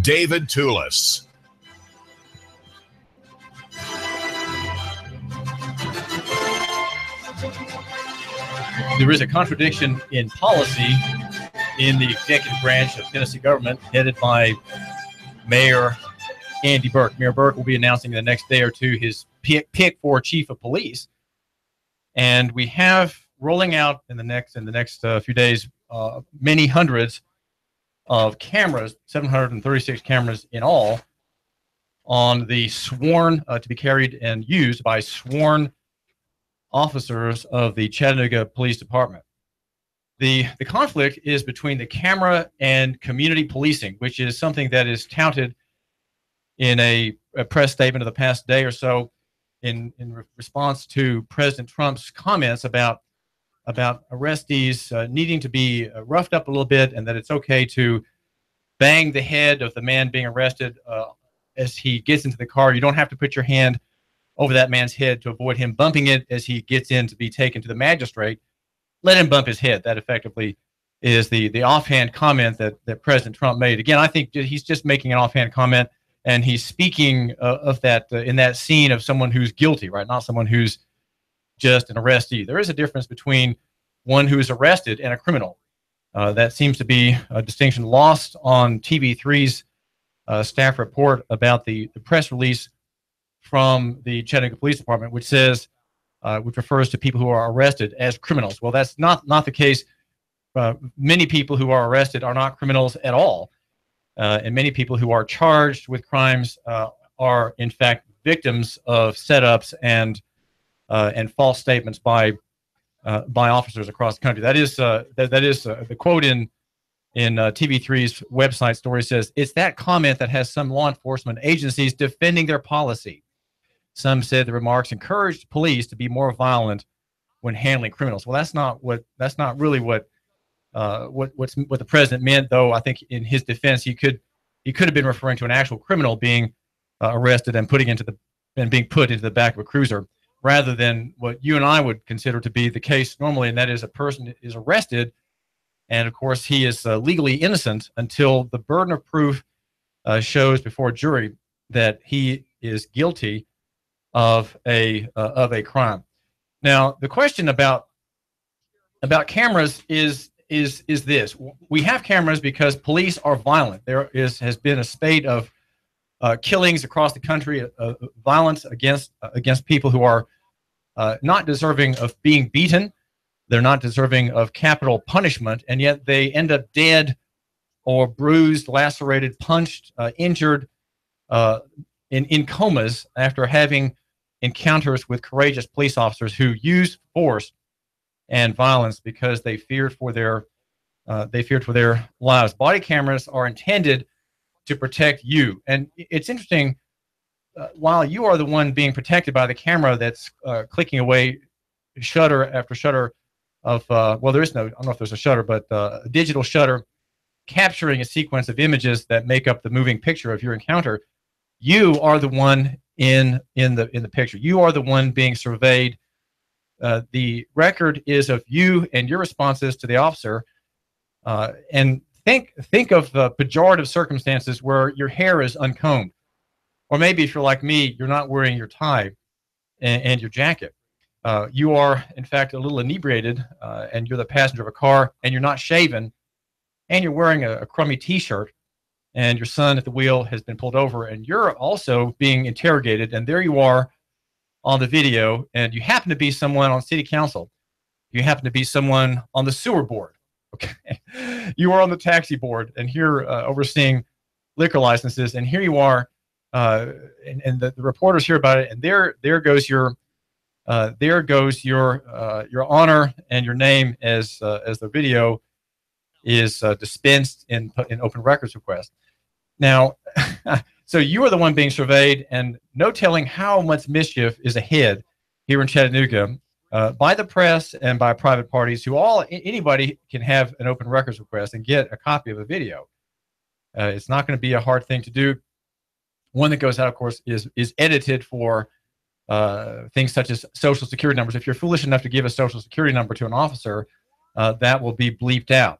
David Tulis. There is a contradiction in policy in the executive branch of Tennessee government headed by Mayor Andy Burke. Mayor Burke will be announcing in the next day or two his pick for chief of police. And we have rolling out in the next few days many hundreds of cameras, 736 cameras in all, on the sworn to be carried and used by sworn officers of the Chattanooga Police Department. The conflict is between the camera and community policing, which is something that is touted in a press statement of the past day or so in response to President Trump's comments about arrestees needing to be roughed up a little bit, and that it's okay to bang the head of the man being arrested as he gets into the car. You don't have to put your hand over that man's head to avoid him bumping it as he gets in to be taken to the magistrate. Let him bump his head. That effectively is the offhand comment that President Trump made. Again, I think he's just making an offhand comment, and he's speaking of that in that scene of someone who's guilty, right? Not someone who's just an arrestee. There is a difference between one who is arrested and a criminal. That seems to be a distinction lost on TV3's staff report about the press release from the Chattanooga Police Department, which says, which refers to people who are arrested as criminals. Well, that's not the case. Many people who are arrested are not criminals at all. And many people who are charged with crimes are, in fact, victims of setups and false statements by officers across the country. That is the quote in TV3's website story says, "It's that comment that has some law enforcement agencies defending their policy. Some said the remarks encouraged police to be more violent when handling criminals." Well, that's not really what the president meant, though. I think in his defense, he could have been referring to an actual criminal being arrested and being put into the back of a cruiser, rather than what you and I would consider to be the case normally, and that is a person is arrested, and of course he is legally innocent until the burden of proof shows before a jury that he is guilty of a crime. Now, the question about cameras is this: we have cameras because police are violent. There has been a spate of killings across the country, violence against people who are not deserving of being beaten. They're not deserving of capital punishment, and yet they end up dead or bruised, lacerated, punched, injured, in comas after having encounters with courageous police officers who used force and violence because they feared for their lives. Body cameras are intended to protect you, and it's interesting. While you are the one being protected by the camera that's clicking away shutter after shutter of well, there is no, I don't know if there's a shutter, but a digital shutter capturing a sequence of images that make up the moving picture of your encounter. You are the one in the picture. You are the one being surveyed. The record is of you and your responses to the officer. And think of the pejorative circumstances where your hair is uncombed, or maybe if you're like me, you're not wearing your tie and your jacket. You are, in fact, a little inebriated, and you're the passenger of a car, and you're not shaven, and you're wearing a crummy T-shirt, and your son at the wheel has been pulled over, and you're also being interrogated, and there you are on the video, and you happen to be someone on city council. You happen to be someone on the sewer board. Okay, you are on the taxi board, and here overseeing liquor licenses, and here you are, and the reporters hear about it, and there goes your honor and your name as the video is dispensed in open records request. Now, so you are the one being surveyed, and no telling how much mischief is ahead here in Chattanooga by the press and by private parties who anybody can have an open records request and get a copy of a video. It's not going to be a hard thing to do. One that goes out, of course, is edited for things such as social security numbers. If you're foolish enough to give a social security number to an officer, that will be bleeped out.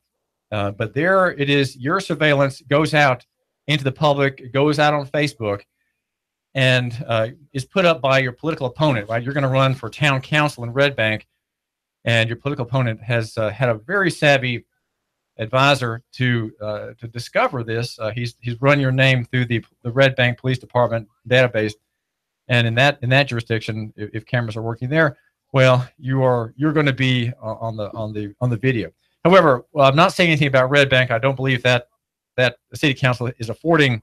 But there it is. Your surveillance goes out into the public. It goes out on Facebook and is put up by your political opponent, right? You're going to run for town council in Red Bank, and your political opponent has had a very savvy advisor to discover this. He's run your name through the Red Bank Police Department database, and in that jurisdiction, if cameras are working there, well, you're going to be on the video. However, I'm not saying anything about Red Bank. I don't believe that the city council is affording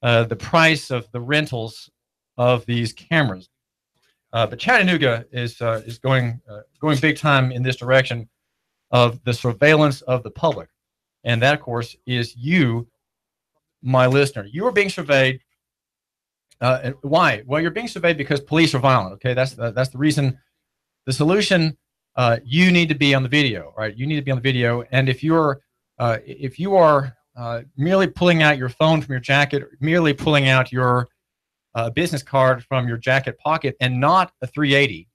the price of the rentals of these cameras. But Chattanooga is going big time in this direction of the surveillance of the public, and that, of course, is you, my listener. You are being surveyed. And why? Well, you're being surveyed because police are violent. Okay, that's the reason. The solution: you need to be on the video, right? You need to be on the video, and if you are merely pulling out your phone from your jacket, or merely pulling out your business card from your jacket pocket, and not a 380,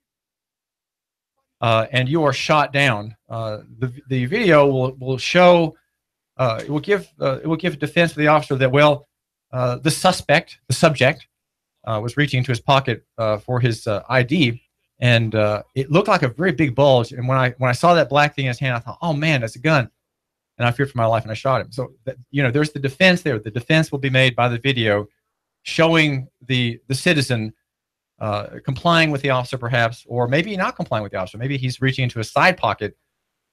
and you are shot down, the video will show. It will give defense to the officer that, well, the subject, was reaching into his pocket for his ID, and it looked like a very big bulge. And when I saw that black thing in his hand, I thought, oh man, that's a gun, and I feared for my life, and I shot him. So there's the defense there. The defense will be made by the video, showing the citizen complying with the officer, perhaps, or maybe not complying with the officer. Maybe he's reaching into a side pocket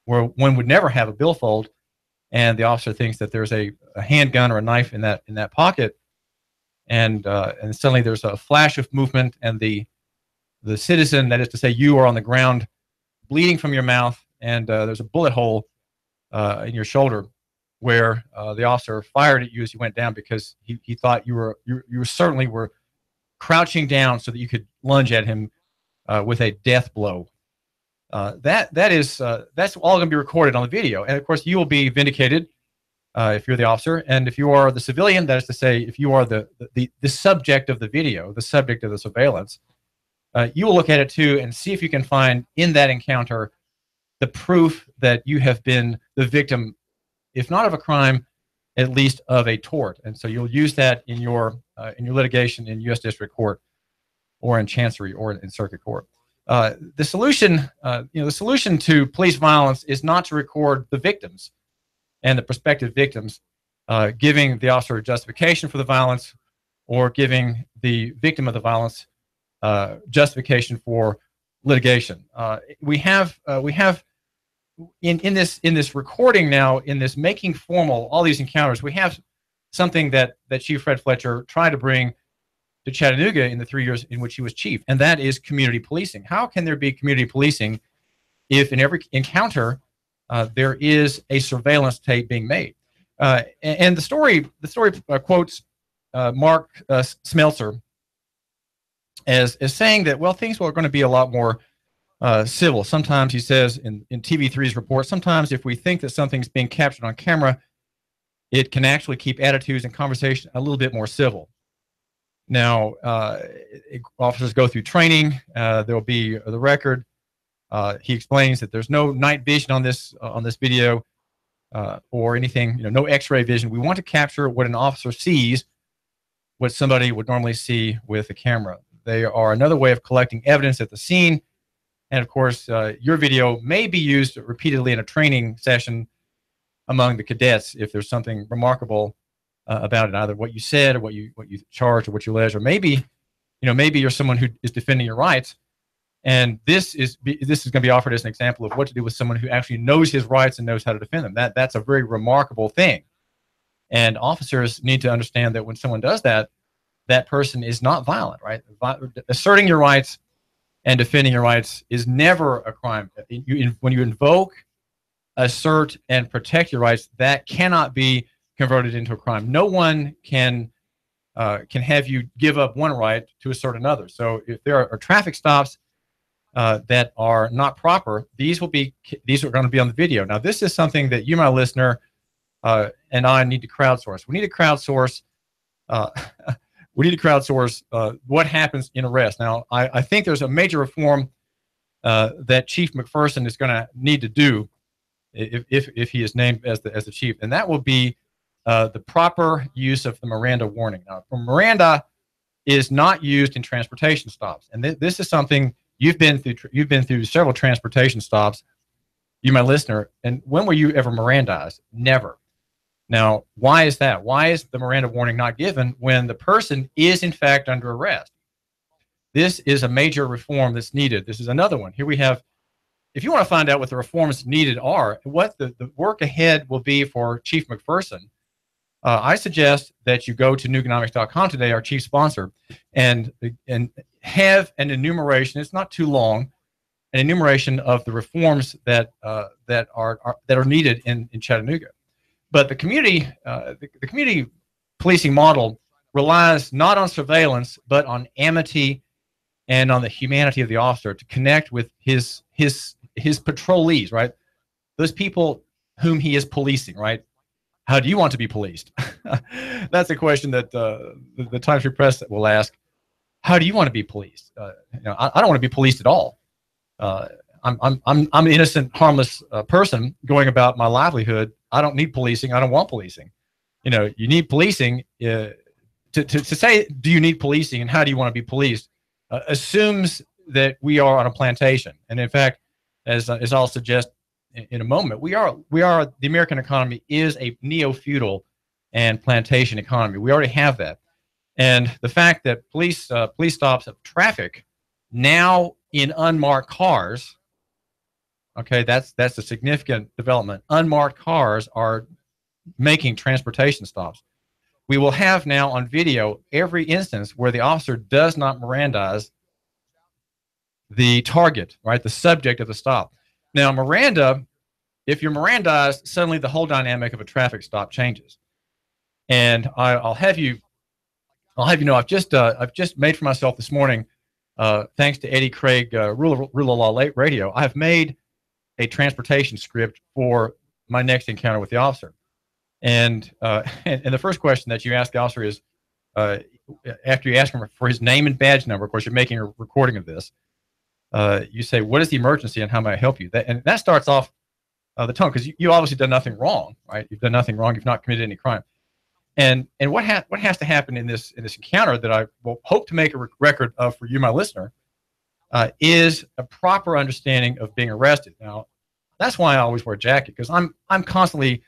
where one would never have a billfold, and the officer thinks that there's a handgun or a knife in that pocket, and suddenly there's a flash of movement, and the citizen, that is to say you, are on the ground bleeding from your mouth, and there's a bullet hole in your shoulder where the officer fired at you as you went down, because he thought you certainly were crouching down so that you could lunge at him with a death blow. That's all going to be recorded on the video, and of course you will be vindicated if you're the officer, and if you are the civilian, that is to say, if you are the subject of the video, the subject of the surveillance, you will look at it too and see if you can find in that encounter the proof that you have been the victim, if not of a crime, at least of a tort. And so you'll use that in your litigation in U.S. District Court, or in Chancery, or in Circuit Court. The solution to police violence is not to record the victims and the prospective victims, giving the officer a justification for the violence, or giving the victim of the violence justification for litigation. We have in this recording now, in this making formal all these encounters, we have something that Chief Fred Fletcher tried to bring to Chattanooga in the 3 years in which he was chief, and that is community policing. How can there be community policing if in every encounter there is a surveillance tape being made? And the story quotes Mark Smeltzer as saying that, well, things are going to be a lot more civil. Sometimes, he says in TV3's report, sometimes if we think that something's being captured on camera, it can actually keep attitudes and conversation a little bit more civil. Now, officers go through training. There will be the record. He explains that there's no night vision on this video or anything. No X-ray vision. We want to capture what an officer sees, what somebody would normally see with a camera. They are another way of collecting evidence at the scene. And of course, your video may be used repeatedly in a training session among the cadets if there's something remarkable about it, either what you said, or what you charged, or what you alleged, or maybe you're someone who is defending your rights, and this is going to be offered as an example of what to do with someone who actually knows his rights and knows how to defend them. That's a very remarkable thing, and officers need to understand that when someone does that, that person is not violent, right? Asserting your rights and defending your rights is never a crime. When you invoke, assert, and protect your rights, that cannot be converted into a crime. No one can have you give up one right to assert another. So if there are traffic stops that are not proper, these are going to be on the video. Now, this is something that you, my listener, and I need to crowdsource. We need to crowdsource. What happens in arrest. Now, I think there's a major reform that Chief McPherson is going to need to do if he is named as the chief, and that will be the proper use of the Miranda warning. Now, Miranda is not used in transportation stops, and this is something you've been through. You've been through several transportation stops, you, my listener. And when were you ever Mirandized? Never. Now, why is that? Why is the Miranda warning not given when the person is in fact under arrest? This is a major reform that's needed. This is another one. Here we have, if you want to find out what the reforms needed are, what the work ahead will be for Chief McPherson, I suggest that you go to Nooganomics.com today, our chief sponsor, and have an enumeration. It's not too long, an enumeration of the reforms that are needed in Chattanooga. But the community policing model relies not on surveillance, but on amity and on the humanity of the officer to connect with his patrolees, right? Those people whom he is policing, right? How do you want to be policed? That's a question that the Times Free Press will ask. How do you want to be policed? I don't want to be policed at all. I'm an innocent, harmless person going about my livelihood. I don't need policing. I don't want policing. You need policing. To say, do you need policing and how do you want to be policed, assumes that we are on a plantation. And in fact, as I'll suggest in a moment, we are the American economy is a neo-feudal and plantation economy. We already have that. And the fact that police stops of traffic now in unmarked cars, okay, that's a significant development. Unmarked cars are making transportation stops. We will have now on video every instance where the officer does not Mirandize the target, right, the subject of the stop. Now, Miranda, if you're Mirandized, suddenly the whole dynamic of a traffic stop changes. And I'll have you know, I've just made for myself this morning, thanks to Eddie Craig, Rule of Law Radio, I've made a transportation script for my next encounter with the officer. And the first question that you ask the officer is, after you ask him for his name and badge number, of course, you're making a recording of this. You say, what is the emergency and how may I help you? And that starts off the tone, because you obviously done nothing wrong, right? You've done nothing wrong. You've not committed any crime. And what has to happen in this encounter that I will hope to make a record of for you, my listener, is a proper understanding of being arrested. Now, that's why I always wear a jacket, because I'm constantly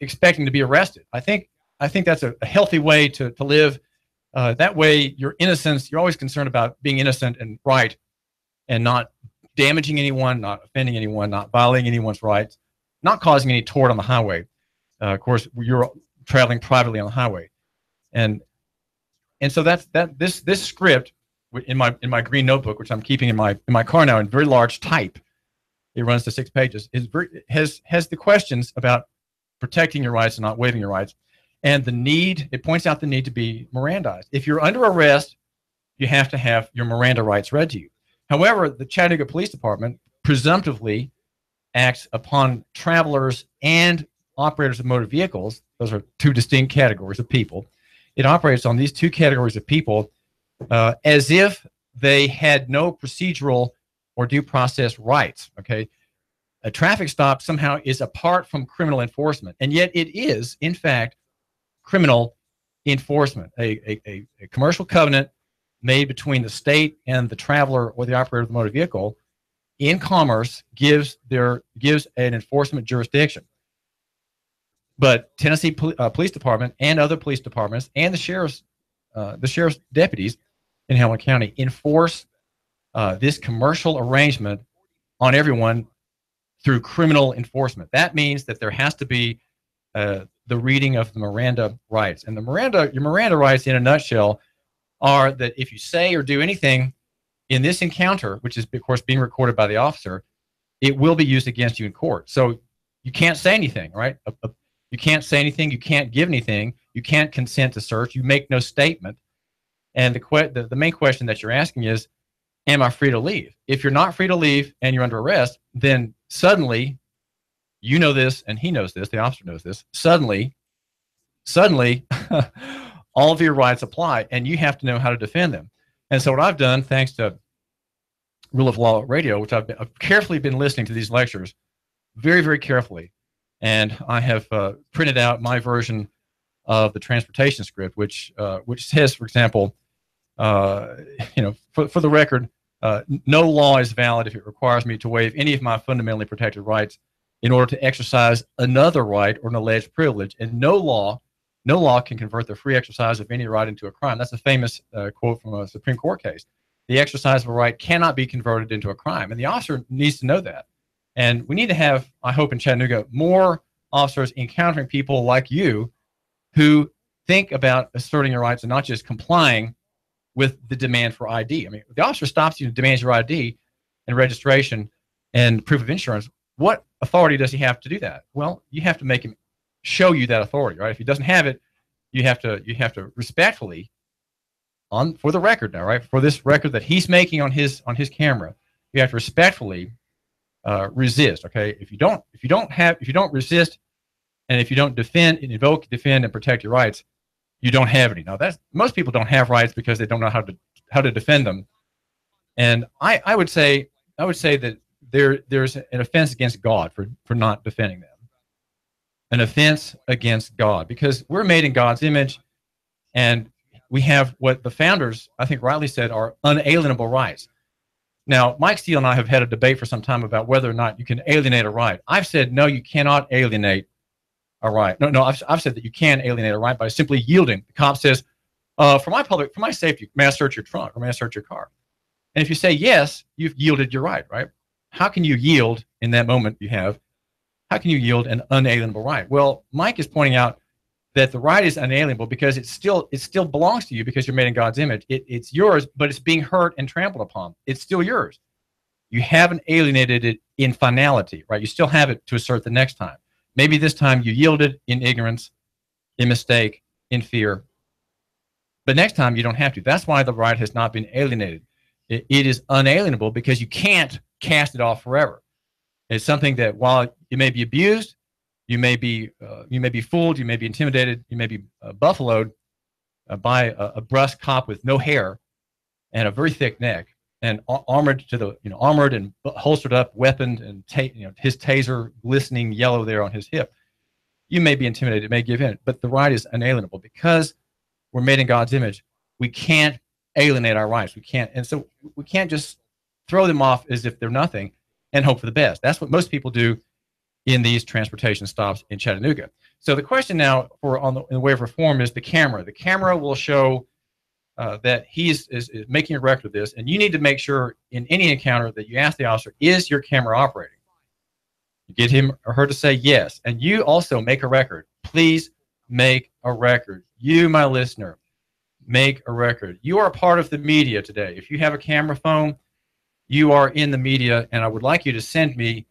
expecting to be arrested. I think that's a healthy way to live. That way, your innocence, you're always concerned about being innocent and right, and not damaging anyone, not offending anyone, not violating anyone's rights, not causing any tort on the highway. Of course, you're traveling privately on the highway, and so this script in my green notebook, which I'm keeping in my car now in very large type. It runs to 6 pages. Has the questions about protecting your rights and not waiving your rights, and the need. It points out the need to be Mirandized. If you're under arrest, you have to have your Miranda rights read to you. However, the Chattanooga Police Department presumptively acts upon travelers and operators of motor vehicles. Those are two distinct categories of people. It operates on these two categories of people as if they had no procedural or due process rights. Okay, a traffic stop somehow is apart from criminal enforcement, and yet it is, in fact, criminal enforcement. A commercial covenant made between the state and the traveler or the operator of the motor vehicle in commerce gives an enforcement jurisdiction. But Tennessee Police Department and other police departments and the sheriff's deputies in Hamilton County enforce this commercial arrangement on everyone through criminal enforcement. That means that there has to be the reading of the Miranda rights. And your Miranda rights, in a nutshell, are that if you say or do anything in this encounter, which is, of course, being recorded by the officer, it will be used against you in court. So you can't say anything, right? You can't say anything. You can't give anything. You can't consent to search. You make no statement. And the main question that you're asking is, am I free to leave? If you're not free to leave and you're under arrest, then suddenly, you know this and he knows this, the officer knows this, suddenly, all of your rights apply and you have to know how to defend them. And so what I've done, thanks to Rule of Law Radio, which I've carefully been listening to these lectures very, very carefully. And I have printed out my version of the transportation script, which says, for example, for the record, no law is valid if it requires me to waive any of my fundamentally protected rights in order to exercise another right or an alleged privilege. And no law can convert the free exercise of any right into a crime. That's a famous quote from a Supreme Court case. The exercise of a right cannot be converted into a crime. And the officer needs to know that. And we need to have, I hope in Chattanooga, more officers encountering people like you who think about asserting your rights and not just complying with the demand for ID. I mean, if the officer stops you and demands your ID and registration and proof of insurance, what authority does he have to do that? Well, you have to make him show you that authority, right? If he doesn't have it, you have to respectfully, for the record now, right? For this record that he's making on his camera, you have to respectfully resist. Okay, if you don't resist, and if you don't defend and protect your rights, you don't have any. Now, most people don't have rights because they don't know how to defend them. And I would say that there's an offense against God for not defending them. An offense against God, because we're made in God's image, and we have what the founders, I think, rightly said are unalienable rights. Now, Mike Steele and I have had a debate for some time about whether or not you can alienate a right. I've said, no, you cannot alienate a right. No, I've said that you can alienate a right by simply yielding. The cop says, for my safety, may I search your trunk or may I search your car? And if you say yes, you've yielded your right, right? How can you yield in that moment how can you yield an unalienable right? Well, Mike is pointing out that the right is unalienable because it still belongs to you because you're made in God's image. It's yours, but it's being hurt and trampled upon. It's still yours. You haven't alienated it in finality, right? You still have it to assert the next time. Maybe this time you yielded in ignorance, in mistake, in fear. But next time you don't have to. That's why the right has not been alienated. It is unalienable because you can't cast it off forever. It's something that while you may be abused, you may be fooled, you may be intimidated, you may be buffaloed by a brusque cop with no hair and a very thick neck and armored and holstered up, weaponed, and his taser glistening yellow there on his hip. You may be intimidated, it may give in, but the right is unalienable because we're made in God's image. We can't alienate our rights. We can't, and so we can't just throw them off as if they're nothing and hope for the best. That's what most people do in these transportation stops in Chattanooga. So the question now in the way of reform is the camera. The camera will show that he is making a record of this, and you need to make sure in any encounter that you ask the officer, is your camera operating? You get him or her to say yes, and you also make a record. Please make a record. You, my listener, make a record. You are a part of the media today. If you have a camera phone, you are in the media, and I would like you to send me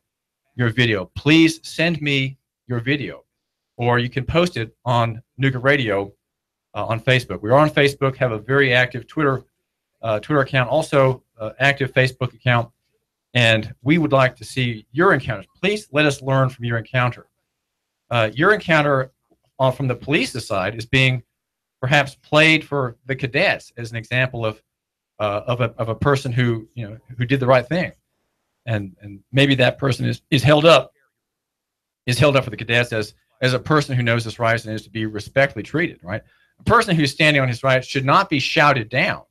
your video. Please send me your video, or you can post it on Nooga Radio on Facebook. We're on Facebook, have a very active Twitter account, also active Facebook account, and we would like to see your encounters. Please let us learn from your encounter. Your encounter from the police side is being perhaps played for the cadets as an example of a person who did the right thing, and maybe that person is held up for the cadets as a person who knows his rights and is to be respectfully treated. Right, a person who's standing on his rights should not be shouted down,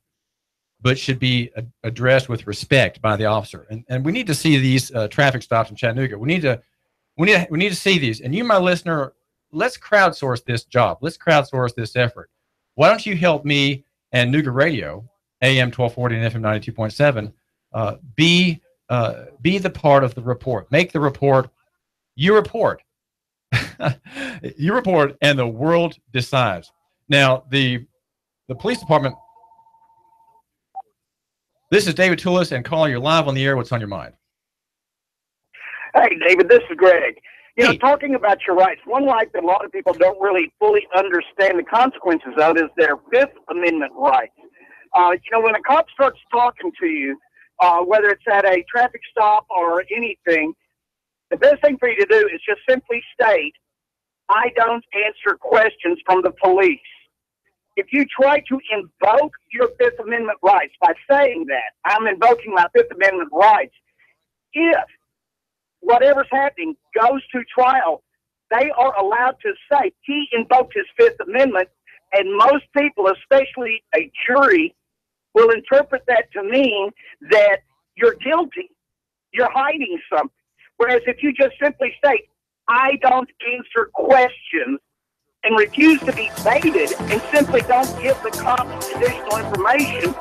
but should be addressed with respect by the officer. And we need to see these traffic stops in Chattanooga. We need to see these. And you, my listener, let's crowdsource this job. Let's crowdsource this effort. Why don't you help me and Nooga Radio, AM 1240 and FM 92.7, be the part of the report. Make the report. You report. You report, and the world decides. Now, the police department. This is David Tulis, and calling you live on the air. What's on your mind? Hey, David, this is Greg. Talking about your rights, one right that a lot of people don't really fully understand the consequences of is their Fifth Amendment rights. When a cop starts talking to you, whether it's at a traffic stop or anything, the best thing for you to do is just simply state, I don't answer questions from the police. If you try to invoke your Fifth Amendment rights by saying that, I'm invoking my Fifth Amendment rights, if whatever's happening goes to trial, they are allowed to say he invoked his Fifth Amendment, and most people, especially a jury, will interpret that to mean that you're guilty. You're hiding something. Whereas if you just simply state, I don't answer questions, and refuse to be baited and simply don't give the cops additional information,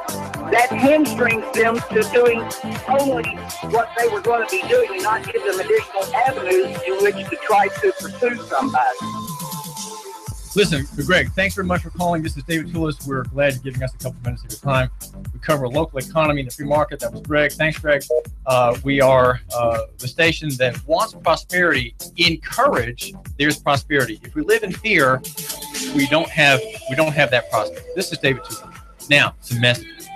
that hamstrings them to doing only what they were going to be doing and not give them additional avenues in which to try to pursue somebody. Listen, Greg, thanks very much for calling. This is David Tulis. We're glad you're giving us a couple minutes of your time. We cover local economy and the free market. That was Greg. Thanks, Greg. We are the station that wants prosperity. Encourage there's prosperity. If we live in fear, we don't have that prosperity. This is David Tulis. Now, some messages.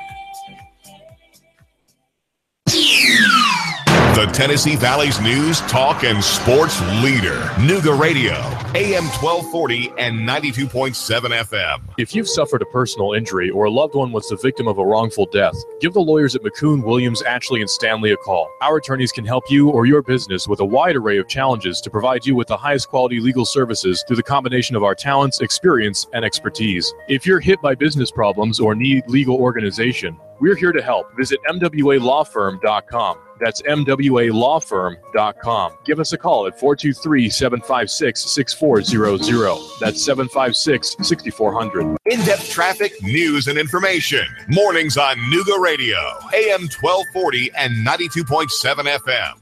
The Tennessee Valley's news, talk, and sports leader. Nooga Radio, AM 1240 and 92.7 FM. If you've suffered a personal injury or a loved one was the victim of a wrongful death, give the lawyers at McCoon, Williams, Ashley, and Stanley a call. Our attorneys can help you or your business with a wide array of challenges to provide you with the highest quality legal services through the combination of our talents, experience, and expertise. If you're hit by business problems or need legal organization, we're here to help. Visit mwalawfirm.com. That's mwalawfirm.com. Give us a call at 423-756-6400. That's 756-6400. In-depth traffic, news, and information. Mornings on Nooga Radio, AM 1240 and 92.7 FM.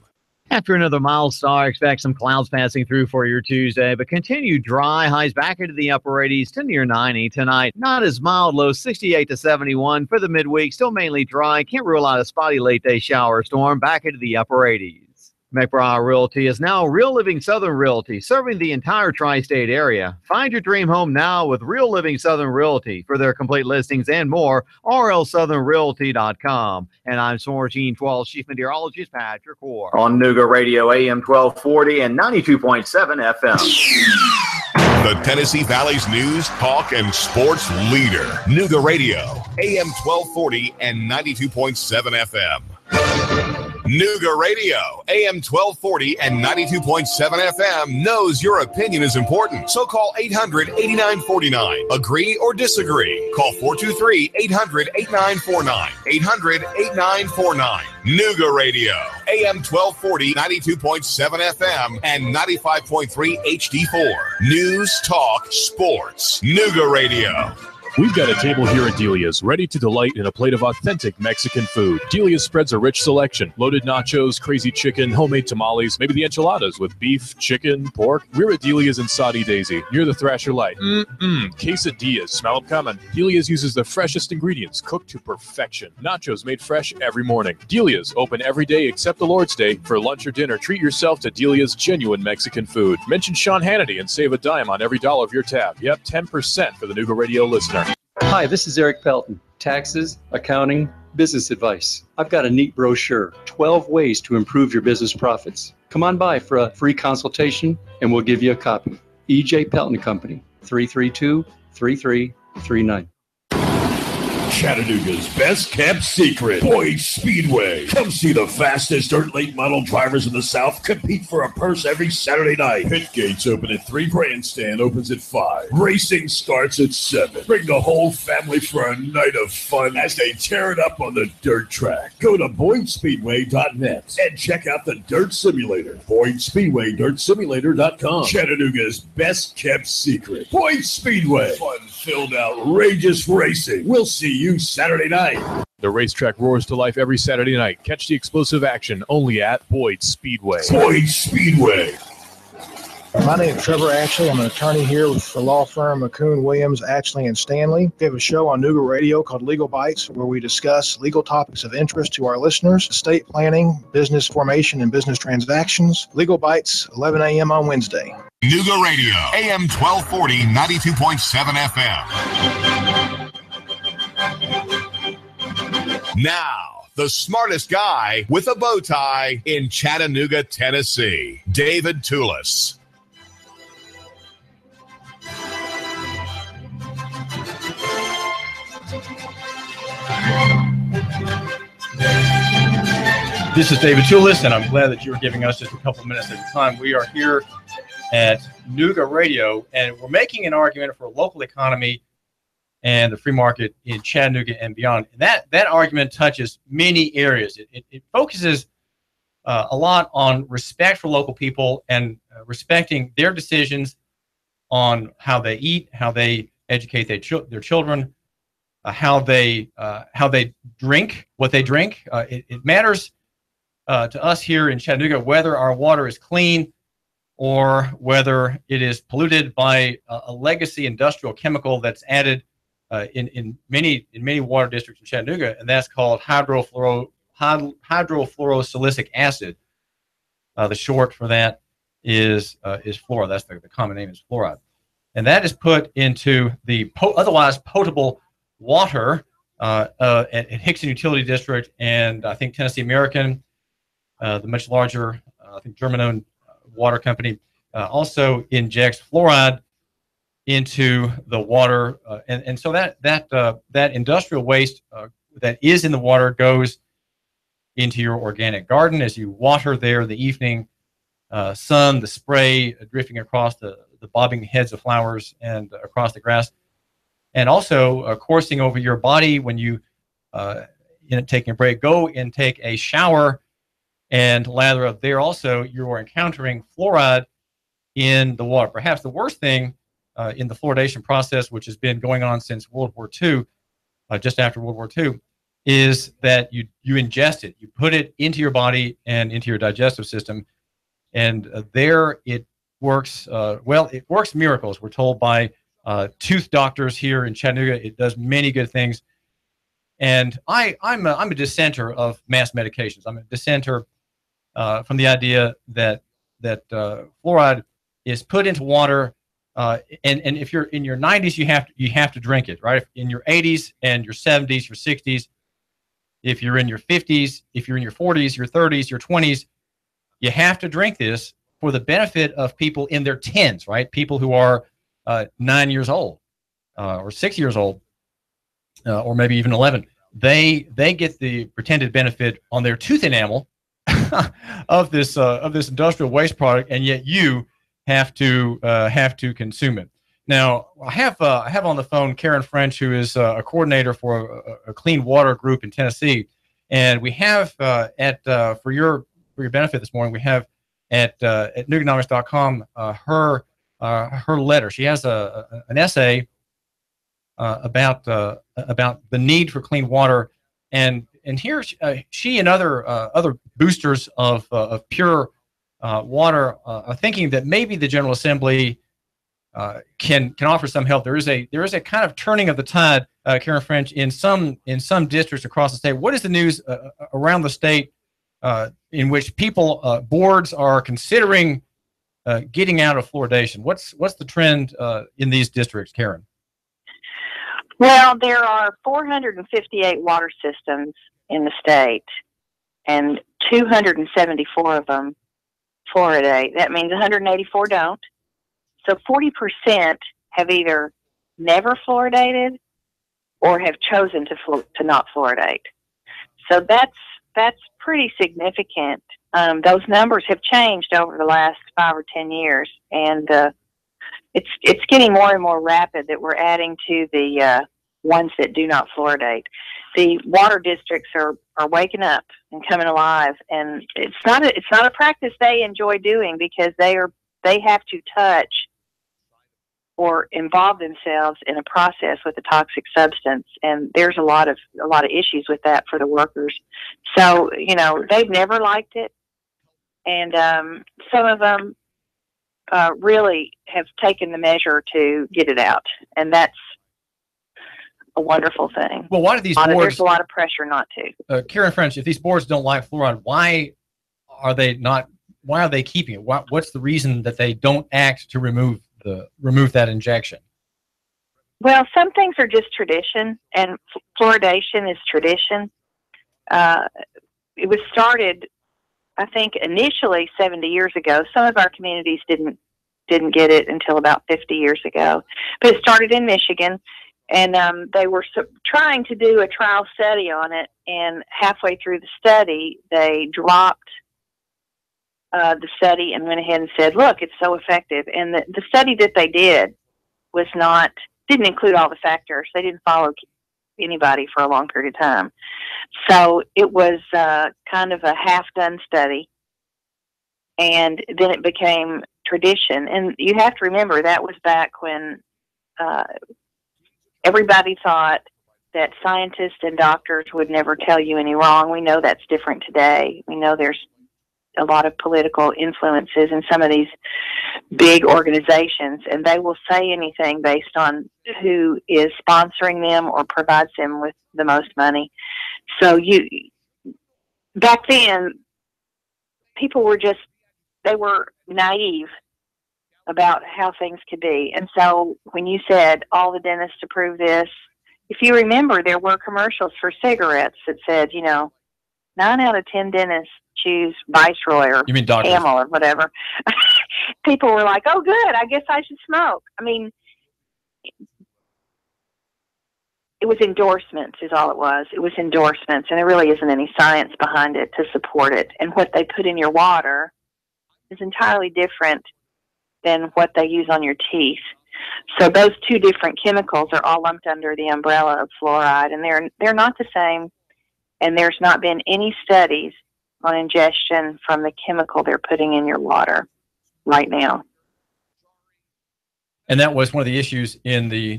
After another mild start, expect some clouds passing through for your Tuesday, but continued dry. Highs back into the upper 80s to near 90 tonight. Not as mild, low 68 to 71 for the midweek. Still mainly dry. Can't rule out a spotty late day shower or storm. Back into the upper 80s. McBraw Realty is now Real Living Southern Realty, serving the entire tri-state area. Find your dream home now with Real Living Southern Realty. For their complete listings and more, rlsouthernrealty.com. And I'm Sorgene 12 Chief Meteorologist Patrick Orr. On Nooga Radio, AM 1240 and 92.7 FM. The Tennessee Valley's news, talk, and sports leader. Nooga Radio, AM 1240 and 92.7 FM. Nooga Radio, AM 1240 and 92.7 FM knows your opinion is important. So call 800-8949. Agree or disagree. Call 423-800-8949. 800-8949. Nooga Radio, AM 1240, 92.7 FM, and 95.3 HD4. News, talk, sports. Nooga Radio. We've got a table here at Delia's, ready to delight in a plate of authentic Mexican food. Delia's spreads a rich selection. Loaded nachos, crazy chicken, homemade tamales, maybe the enchiladas with beef, chicken, pork. We're at Delia's in Saudi Daisy, near the Thrasher Light. Quesadillas, smell them coming. Delia's uses the freshest ingredients, cooked to perfection. Nachos made fresh every morning. Delia's open every day except the Lord's Day. For lunch or dinner, treat yourself to Delia's genuine Mexican food. Mention Sean Hannity and save a dime on every dollar of your tab. Yep, 10% for the Nooga Radio listener. Hi, this is Eric Pelton. Taxes, accounting, business advice. I've got a neat brochure, 12 ways to improve your business profits. Come on by for a free consultation and we'll give you a copy. E.J. Pelton Company, 332-3339. Chattanooga's best kept secret, Boyd Speedway. Come see the fastest dirt late model drivers in the South compete for a purse every Saturday night. Pit gates open at 3, grandstand opens at 5. Racing starts at 7. Bring the whole family for a night of fun as they tear it up on the dirt track. Go to BoydSpeedway.net and check out the Dirt Simulator. BoydSpeedway.DirtSimulator.com. Chattanooga's best kept secret, Boyd Speedway. Fun-filled, outrageous racing. We'll see you Saturday night. The racetrack roars to life every Saturday night. Catch the explosive action only at Boyd Speedway. Boyd Speedway. My name is Trevor Ashley. I'm an attorney here with the law firm McCoon, Williams, Ashley, and Stanley. We have a show on Nooga Radio called Legal Bites, where we discuss legal topics of interest to our listeners: estate planning, business formation, and business transactions. Legal Bites, 11 a.m. on Wednesday. Nooga Radio, AM 1240, 92.7 FM. Now, the smartest guy with a bow tie in Chattanooga, Tennessee, David Tulis. This is David Tulis, and I'm glad that you're giving us just a couple minutes at a time. We are here at Nooga Radio, and we're making an argument for a local economy and the free market in Chattanooga and beyond. And that argument touches many areas. It focuses a lot on respect for local people and respecting their decisions on how they eat, how they educate their children, how they drink, what they drink. It matters to us here in Chattanooga whether our water is clean or whether it is polluted by a legacy industrial chemical that's added in many water districts in Chattanooga, and that's called hydrofluorosilicic acid. The short for that is fluoride. That's the common name is fluoride, and that is put into the otherwise potable water at Hickson Utility District, and I think Tennessee American, the much larger, I think German-owned water company, also injects fluoride into the water, and so that industrial waste that is in the water goes into your organic garden as you water there in the evening sun, the spray drifting across the bobbing heads of flowers and across the grass, and also coursing over your body when you taking a break, go and take a shower and lather up there. Also, you are encountering fluoride in the water. Perhaps the worst thing in the fluoridation process, which has been going on since World War II, just after World War II, is that you ingest it. You put it into your body and into your digestive system, and there it works. Well, it works miracles. We're told by tooth doctors here in Chattanooga. It does many good things. And I'm a dissenter of mass medications. I'm a dissenter from the idea that fluoride is put into water, and if you're in your 90s, you have to drink it, right? In your 80s and your 70s, your 60s, if you're in your 50s, if you're in your 40s, your 30s, your 20s, you have to drink this for the benefit of people in their 10s, right? People who are 9 years old or 6 years old, or maybe even 11. They get the pretended benefit on their tooth enamel of this industrial waste product, and yet you have to consume it. Now, I have on the phone Karen French, who is a coordinator for a clean water group in Tennessee, and we have for your benefit this morning, we have at Nooganomics.com her letter. She has an essay about the need for clean water, and here she and other boosters of pure water are thinking that maybe the General Assembly can offer some help. There is a kind of turning of the tide, Karen French, in some districts across the state. What is the news around the state in which boards are considering getting out of fluoridation? What's the trend in these districts, Karen? Well, there are 458 water systems in the state, and 274 of them fluoridate. That means 184 don't. So 40% have either never fluoridated or have chosen to not fluoridate. So that's pretty significant. Those numbers have changed over the last 5 or 10 years, and it's getting more and more rapid that we're adding to the ones that do not fluoridate. The water districts are waking up and coming alive, and it's not a practice they enjoy doing because they have to touch or involve themselves in a process with a toxic substance, and there's a lot of issues with that for the workers. So they've never liked it, and some of them really have taken the measure to get it out, and that's a wonderful thing. Well, why do these boards? There's a lot of pressure not to. Karen French, if these boards don't like fluoride, why are they keeping it? What's the reason that they don't act to remove that injection? Well, some things are just tradition, and fluoridation is tradition. It was started, I think, initially 70 years ago. Some of our communities didn't get it until about 50 years ago, but it started in Michigan. And they were trying to do a trial study on it, and halfway through the study, they dropped the study and went ahead and said, look, it's so effective. And the study that they did didn't include all the factors. They didn't follow anybody for a long period of time. So it was kind of a half-done study, and then it became tradition. And you have to remember, that was back when everybody thought that scientists and doctors would never tell you any wrong. We know that's different today. We know there's a lot of political influences in some of these big organizations, and they will say anything based on who is sponsoring them or provides them with the most money. So back then, people were they were naive about how things could be. And so when you said all the dentists approve this, if you remember, there were commercials for cigarettes that said, 9 out of 10 dentists choose Viceroy or Camel or whatever. People were like, oh, good, I guess I should smoke. I mean, it was endorsements is all it was. It was endorsements, and there really isn't any science behind it to support it. And what they put in your water is entirely different than what they use on your teeth. So those two different chemicals are all lumped under the umbrella of fluoride, and they're not the same. And there's not been any studies on ingestion from the chemical they're putting in your water right now. And that was one of the issues in the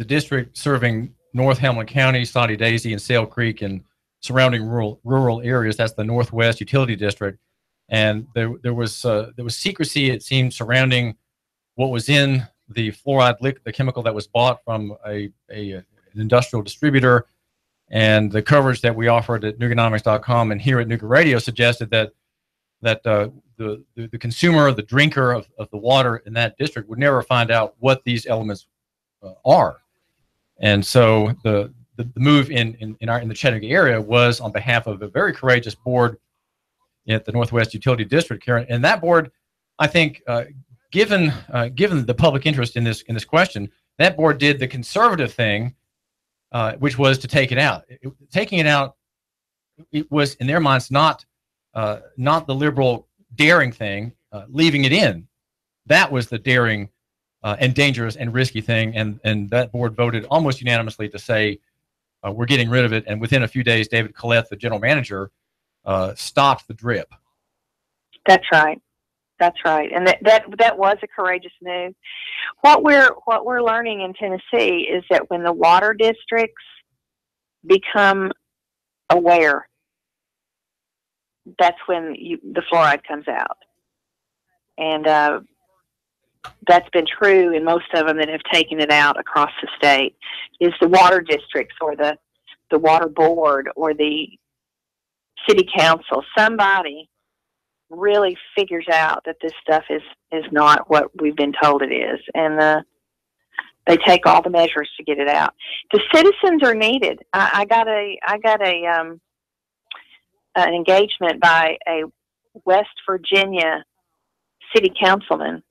district serving North Hamlin County, Soddy Daisy, and Sale Creek, and surrounding rural areas. That's the Northwest Utility District. And there was secrecy, it seemed, surrounding what was in the fluoride the chemical that was bought from an industrial distributor. And the coverage that we offered at Nooganomics.com and here at Nooga Radio suggested that the consumer, the drinker of the water in that district would never find out what these elements are. And so the move in the Chattanooga area was on behalf of a very courageous board at the Northwest Utility District, Karen. And that board, I think, given the public interest in this question, that board did the conservative thing, which was to take it out. Taking it out, it was in their minds not the liberal daring thing. Leaving it in, that was the daring and dangerous and risky thing. And that board voted almost unanimously to say we're getting rid of it. And within a few days, David Collette, the general manager, stopped the drip. That's right. That's right, and that was a courageous move. What we're learning in Tennessee is that when the water districts become aware, that's when the fluoride comes out, and that's been true in most of them that have taken it out across the state. Is the water districts or the water board or the city council, somebody really figures out that this stuff is not what we've been told it is, and they take all the measures to get it out. The citizens are needed. I got an engagement by a West Virginia city councilman,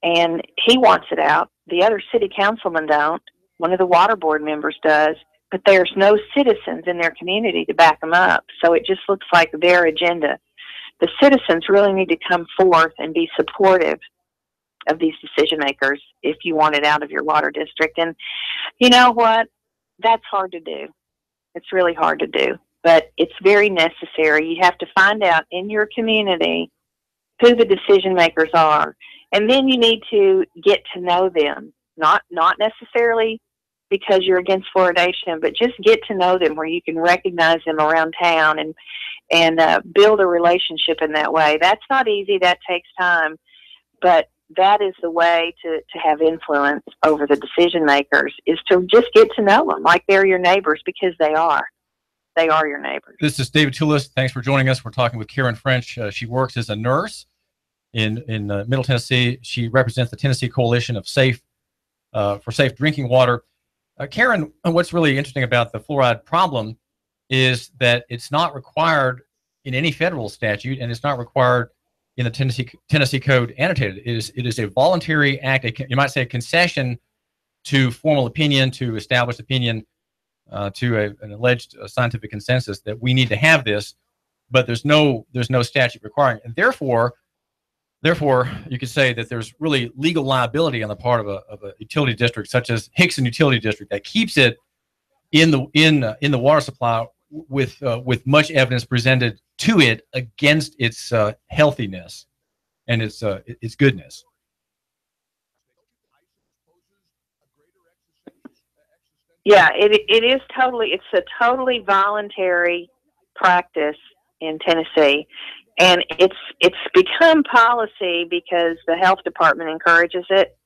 and he wants it out. The other city councilmen don't. One of the water board members does, but there's no citizens in their community to back them up. So it just looks like their agenda. The citizens really need to come forth and be supportive of these decision makers if you want it out of your water district. And you know what? That's hard to do. It's really hard to do, but it's very necessary. You have to find out in your community who the decision makers are, and then you need to get to know them, not necessarily because you're against fluoridation, but just get to know them where you can recognize them around town and build a relationship in that way. That's not easy. That takes time, but that is the way to have influence over the decision makers, is to just get to know them like they're your neighbors, because they are. They are your neighbors. This is David Tulis. Thanks for joining us. We're talking with Karen French. She works as a nurse in Middle Tennessee. She represents the Tennessee Coalition of for Safe Drinking Water. Karen, what's really interesting about the fluoride problem is that it's not required in any federal statute, and it's not required in the Tennessee Code annotated. It is a voluntary act. You might say a concession to formal opinion, to established opinion, to an alleged scientific consensus that we need to have this, but there's no statute requiring it. And therefore, Therefore, you could say that there's really legal liability on the part of a utility district, such as Hickson Utility District, that keeps it in the water supply with much evidence presented to it against its healthiness and its goodness. Yeah, it is totally. It's a totally voluntary practice in Tennessee, and it's become policy because the health department encourages it.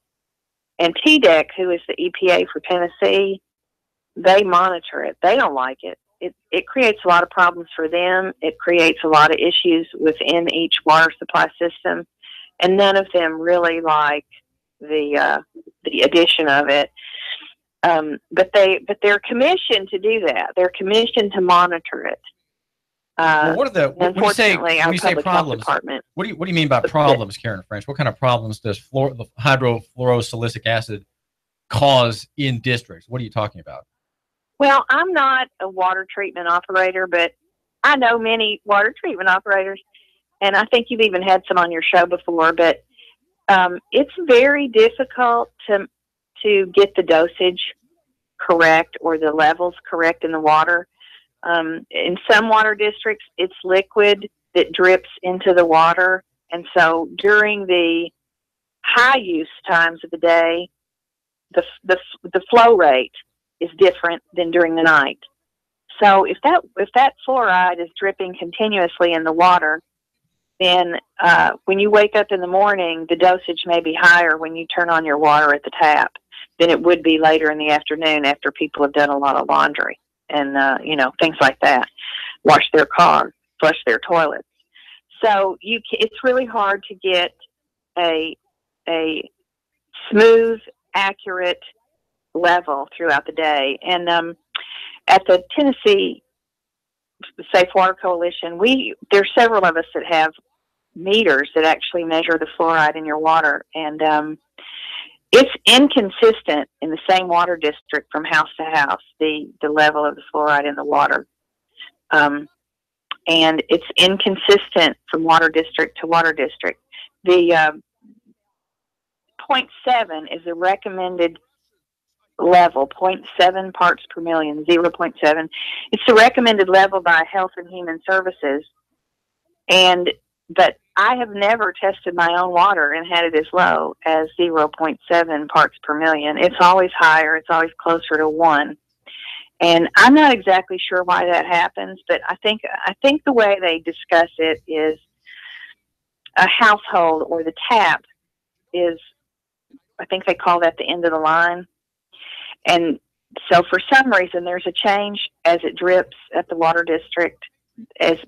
And TDEC, who is the EPA for Tennessee, they monitor it. They don't like it. It creates a lot of problems for them. It creates a lot of issues within each water supply system, and none of them really like the addition of it. But they're commissioned to do that. They're commissioned to monitor it. Well, what are the when you say problems? What do you mean by problems, Karen French? What kind of problems does hydrofluorosilicic acid cause in districts? What are you talking about? Well, I'm not a water treatment operator, but I know many water treatment operators, and I think you've even had some on your show before. But it's very difficult to get the dosage correct or the levels correct in the water. In some water districts, it's liquid that drips into the water. And so during the high use times of the day, the flow rate is different than during the night. So if that fluoride is dripping continuously in the water, then when you wake up in the morning, the dosage may be higher when you turn on your water at the tap than it would be later in the afternoon after people have done a lot of laundry and, things like that, wash their car, flush their toilets. So it's really hard to get a smooth, accurate level throughout the day. And at the Tennessee Safe Water Coalition, there's several of us that have meters that actually measure the fluoride in your water. And it's inconsistent in the same water district from house to house, the level of the fluoride in the water. And it's inconsistent from water district to water district. The 0.7 is the recommended level, 0.7 parts per million, 0.7. It's the recommended level by Health and Human Services. But I have never tested my own water and had it as low as 0.7 parts per million. It's always higher. It's always closer to 1. And I'm not exactly sure why that happens, but I think the way they discuss it is a household or the tap is, I think they call that the end of the line. And so for some reason, there's a change as it drips at the water district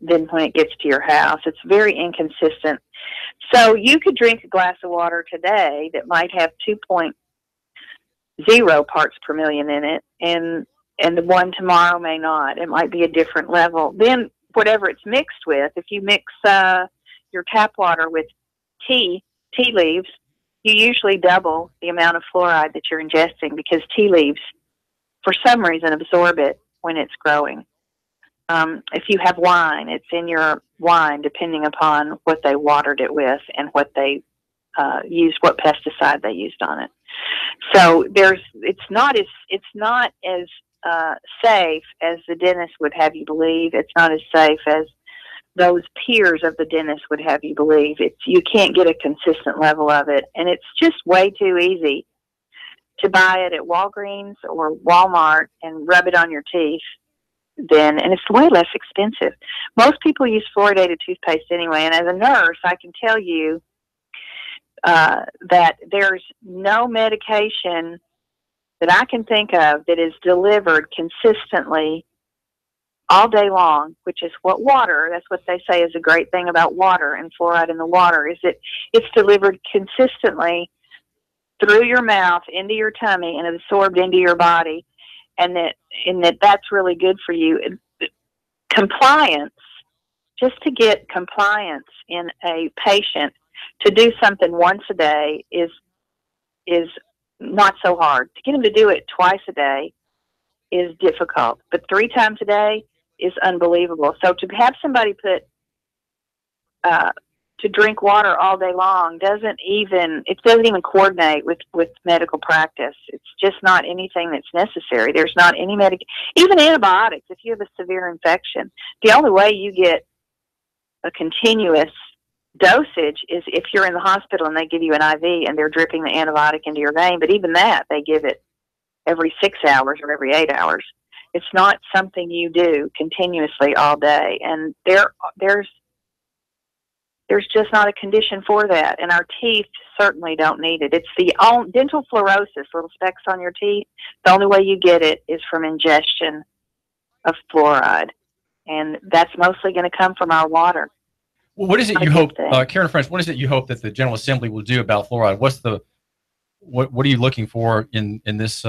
then when it gets to your house. It's very inconsistent. So you could drink a glass of water today that might have 2.0 parts per million in it, and the one tomorrow may not. It might be a different level. Then whatever it's mixed with, if you mix your tap water with tea leaves, you usually double the amount of fluoride that you're ingesting because tea leaves, for some reason, absorb it when it's growing. If you have wine, it's in your wine depending upon what they watered it with and what they used, what pesticide they used on it. So it's not as safe as the dentist would have you believe. It's not as safe as those peers of the dentist would have you believe. You can't get a consistent level of it, and it's just way too easy to buy it at Walgreens or Walmart and rub it on your teeth. And it's way less expensive. Most people use fluoridated toothpaste anyway, and as a nurse, I can tell you that there's no medication that I can think of that is delivered consistently all day long, which is that's what they say is a great thing about water and fluoride in the water, is that it's delivered consistently through your mouth, into your tummy, and absorbed into your body. And that's really good for you. Compliance, just to get compliance in a patient to do something once a day is not so hard. To get them to do it twice a day is difficult, but 3 times a day is unbelievable. So to have somebody put to drink water all day long doesn't even coordinate with medical practice. It's just not anything that's necessary. There's not any even antibiotics. If you have a severe infection, the only way you get a continuous dosage is if you're in the hospital and they give you an IV and they're dripping the antibiotic into your vein. But even that, they give it every 6 hours or every 8 hours. It's not something you do continuously all day. And there's just not a condition for that. And our teeth certainly don't need it. It's the dental fluorosis, little specks on your teeth. The only way you get it is from ingestion of fluoride. And that's mostly going to come from our water. Well, what is it you hope, Karen French, what is it you hope that the General Assembly will do about fluoride? What are you looking for in this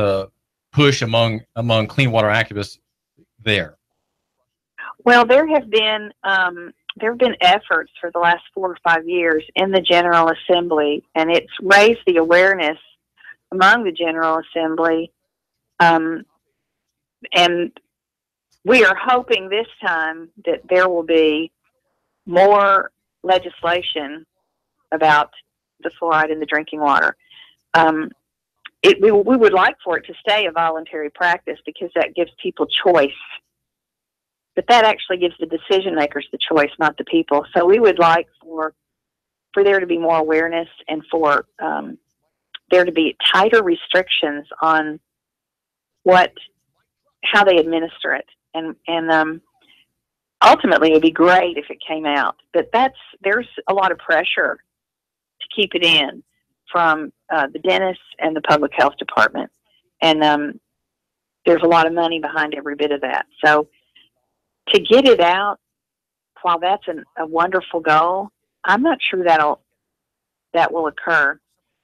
push among clean water activists there? Well, there have been efforts for the last 4 or 5 years in the General Assembly, and it's raised the awareness among the General Assembly. And we are hoping this time that there will be more legislation about the fluoride in the drinking water. We would like for it to stay a voluntary practice because that gives people choice. But that actually gives the decision makers the choice, not the people. So we would like for there to be more awareness and for there to be tighter restrictions on how they administer it. And ultimately, it would be great if it came out. But there's a lot of pressure to keep it in from the dentists and the public health department. And there's a lot of money behind every bit of that. So to get it out, while that's a wonderful goal, I'm not sure that will occur.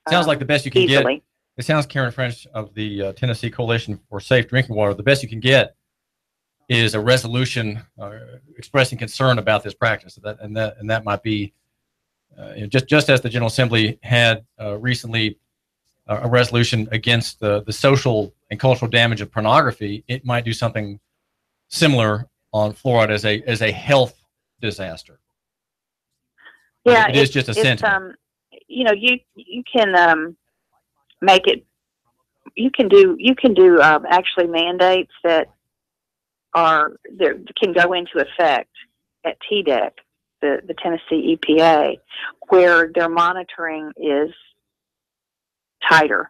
Sounds like the best you can easily. Get. It sounds, Karen French of the Tennessee Coalition for Safe Drinking Water, the best you can get is a resolution expressing concern about this practice. That might be just as the General Assembly had recently a resolution against the social and cultural damage of pornography. It might do something similar on fluoride as a health disaster. Yeah, it is just a sentiment. You can make it. You can do actually mandates that can go into effect at TDEC, the Tennessee EPA, where their monitoring is tighter.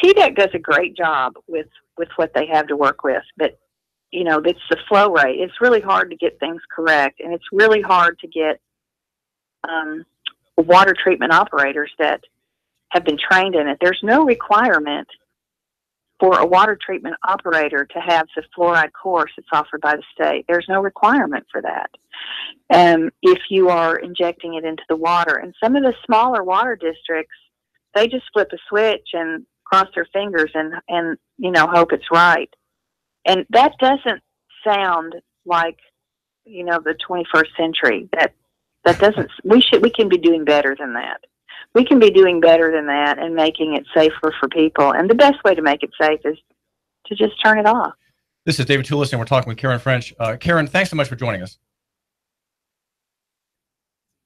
TDEC does a great job with what they have to work with, but it's the flow rate. It's really hard to get things correct, and it's really hard to get water treatment operators that have been trained in it. There's no requirement for a water treatment operator to have the fluoride course that's offered by the state. There's no requirement for that. If you are injecting it into the water. And some of the smaller water districts, they just flip a switch and cross their fingers and hope it's right. And that doesn't sound like, the 21st century. That doesn't, we can be doing better than that. We can be doing better than that and making it safer for people. And the best way to make it safe is to just turn it off. This is David Tulis, and we're talking with Karen French. Karen, thanks so much for joining us.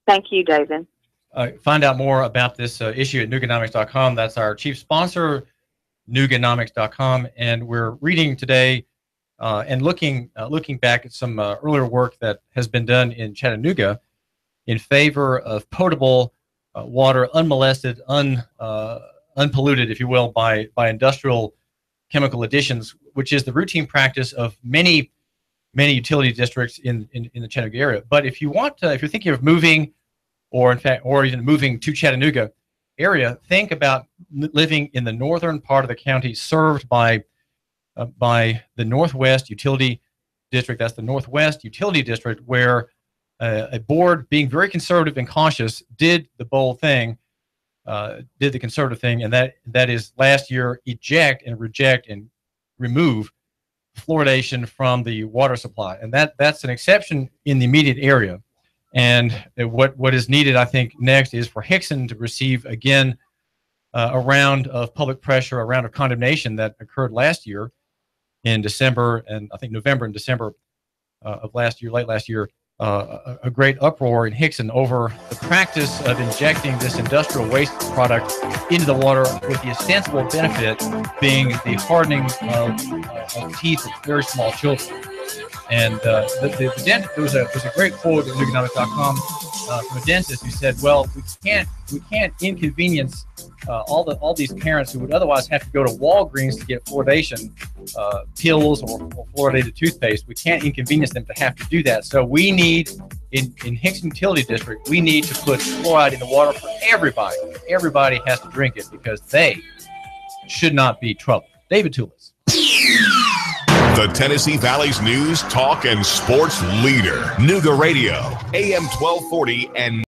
Thank you, David. Find out more about this issue at Nooganomics.com. That's our chief sponsor, Nooganomics.com. And we're reading today and looking back at some earlier work that has been done in Chattanooga in favor of potable water, unmolested, unpolluted, if you will, by industrial chemical additions, which is the routine practice of many utility districts in the Chattanooga area. But if you want to, if you're thinking of moving, or even moving to Chattanooga area, think about living in the northern part of the county served by the Northwest Utility District. That's the Northwest Utility District, where a board, being very conservative and cautious, did the bold thing, did the conservative thing, and that is last year eject and reject and remove fluoridation from the water supply. And that's an exception in the immediate area. And what is needed, I think, next is for Hickson to receive, again, a round of public pressure, a round of condemnation that occurred last year in December, and I think November and December of last year, late last year, a great uproar in Hickson over the practice of injecting this industrial waste product into the water, with the ostensible benefit being the hardening of teeth of very small children. And the dentist, there was a great quote at Nooganomics.com from a dentist who said, "Well, we can't inconvenience all these parents who would otherwise have to go to Walgreens to get fluoridation pills or fluoridated toothpaste. We can't inconvenience them to have to do that. So we need, in Hickson Utility District, we need to put fluoride in the water for everybody. Everybody has to drink it because they should not be trouble." David Tulis. The Tennessee Valley's news, talk, and sports leader. Nooga Radio, AM 1240 and